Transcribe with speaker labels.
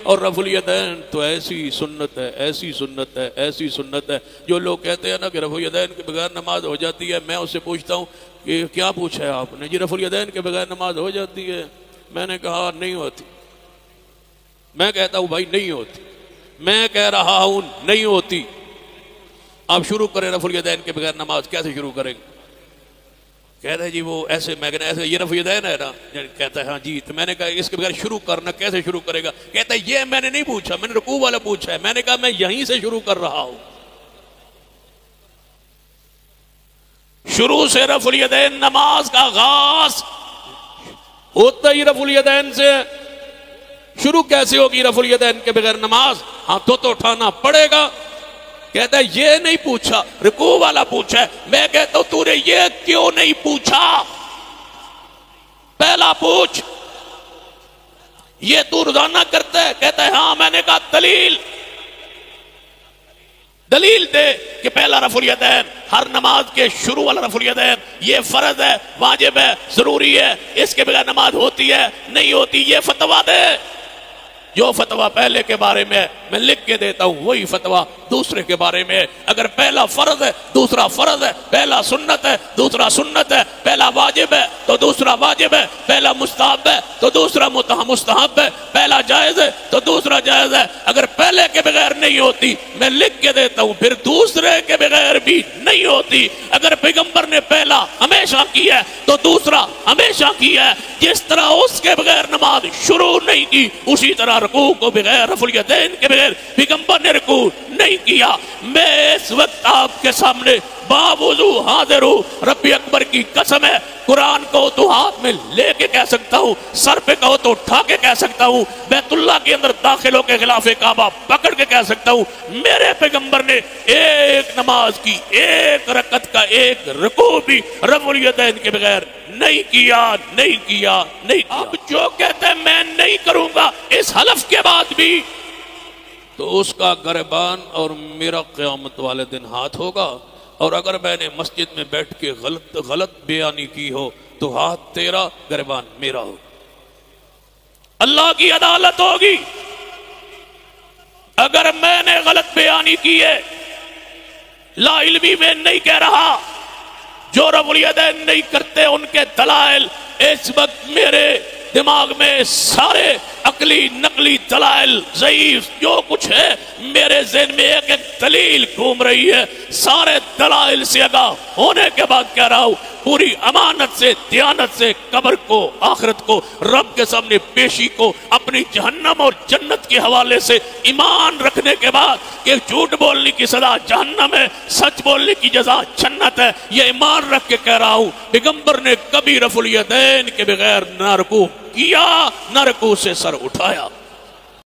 Speaker 1: اور رفع الیدین تو ایسی سنت ہے، ایسی سنت ہے، ایسی سنت ہے۔ جو لوگ کہتے ہیں نا کہ رفع الیدین کے بغیر نماز ہو جاتی ہے، میں اس سے پوچھتا ہوں کہ کیا پوچھا ہے آپ نے؟ جی رفع الیدین کے بغیر نماز ہو جاتی ہے؟ میں نے کہا نہیں ہوتی۔ میں کہتا ہوں بھائی نہیں ہوتی، میں کہہ رہا ہوں نہیں ہوتی۔ آپ شروع کریں رفع الیدین کے بغیر نماز، کیسے شروع کریں گے؟ کہتا ہے جی وہ ایسے، میں کہنا ایسے، یہ رفع الیدین ہے نا؟ کہتا ہے ہاں جی۔ تو میں نے کہا اس کے بغیر شروع کرنا کیسے شروع کرے گا؟ کہتا ہے یہ میں نے نہیں پوچھا، میں نے رکوع والا پوچھا ہے۔ میں نے کہا میں یہیں سے شروع کر رہا ہوں۔ شروع سے رفع الیدین، نماز کا آغاز ہوتا ہی رفع الیدین سے۔ شروع کیسے ہوگی رفع الیدین کے بغیر نماز؟ ہاتھوں تو اٹھانا پڑے گا۔ کہتا ہے یہ نہیں پوچھا، رکوع والا پوچھا ہے۔ میں کہتا ہوں تو نے یہ کیوں نہیں پوچھا؟ پہلا پوچھ، یہ تو روزانہ کرتا ہے؟ کہتا ہے ہاں۔ میں نے کہا دلیل، دلیل دے کہ پہلا رفع الیدین ہر نماز کے شروع والا رفع الیدین یہ فرض ہے، واجب ہے، ضروری ہے، اس کے بغیر نماز ہوتی ہے نہیں ہوتی؟ یہ فتویٰ دے۔ جو فتویٰ پہلے کے بارے میں میں لکھ کے دیتا ہوں وہی فتویٰ دوسرے کے بارے میں۔ اگر پہلا فرض ہے دوسرا فرض ہے، پہلا سنت ہے دوسرا سنت ہے، پہلا واجب ہے تو دوسرا واجب ہے، پہلا مستحب ہے تو دوسرا مستحب ہے، پہلا جائز ہے تو دوسرا جائز ہے۔ اگر پہلے کے بغیر نہیں ہوتی میں لکھ کے دیتا ہوں، پھر دوسرے کے بغیر بھی نہیں ہوتی۔ اگر پیغمبر نے پہلا ہمیشہ کیا ہے تو دوسرا ہمیشہ کیا ہے۔ جس طرح اس کے بغیر نماز شروع نہیں کی، اسی طرح رکوع کو بغیر رفع الیدین کے بغیر پیغمبر نے رکوع نہیں کیا۔ میں اس وقت آپ کے سامنے باوضو حاضر ہوں، رب اکبر کی قسم ہے، قرآن کو تو ہاتھ میں لے کے کہہ سکتا ہوں، سر پہ کہو تو اٹھا کے کہہ سکتا ہوں، بیت اللہ کے اندر داخلوں کے خلاف کعبہ پکڑ کے کہہ سکتا ہوں، میرے پیغمبر نے ایک نماز کی ایک رکعت کا ایک رکوع بھی رفع الیدین کے بغیر نہیں کیا، نہیں کیا، نہیں کیا۔ اب جو کہتے ہیں میں نہیں کروں گا اس حلف کے بعد بھی، تو اس کا گریبان اور میرا قیامت والے دن ہاتھ ہوگا۔ اور اگر میں نے مسجد میں بیٹھ کے غلط بیانی کی ہو تو ہاتھ تیرا، گریبان میرا ہو۔ اللہ کی عدالت ہوگی۔ اگر میں نے غلط بیانی کی ہے، لا علمی میں نہیں کہہ رہا، جو رفع الیدین نہیں کرتے ان کے دلائل اس وقت میرے دماغ میں سارے عقلی نقلی دلائل ضعیف جو کچھ ہے میرے ذہن میں ایک ایک دلیل گھوم رہی ہے۔ سارے دلائل سے آگاہ ہونے کے بعد کہہ رہا ہوں، پوری امانت سے، دیانت سے، قبر کو، آخرت کو، رب کے سامنے پیشی کو، اپنی جہنم اور جنت کے حوالے سے ایمان رکھنے کے بعد کہ جھوٹ بولنے کی سزا جہنم ہے، سچ بولنے کی جزا جنت ہے، یہ ایمان رکھ کے کہہ رہا ہوں، پیغمبر نے کبھی رفع الیدین کے بغیر نہ رکوع کیا نہ رکوع سے سر اٹھایا۔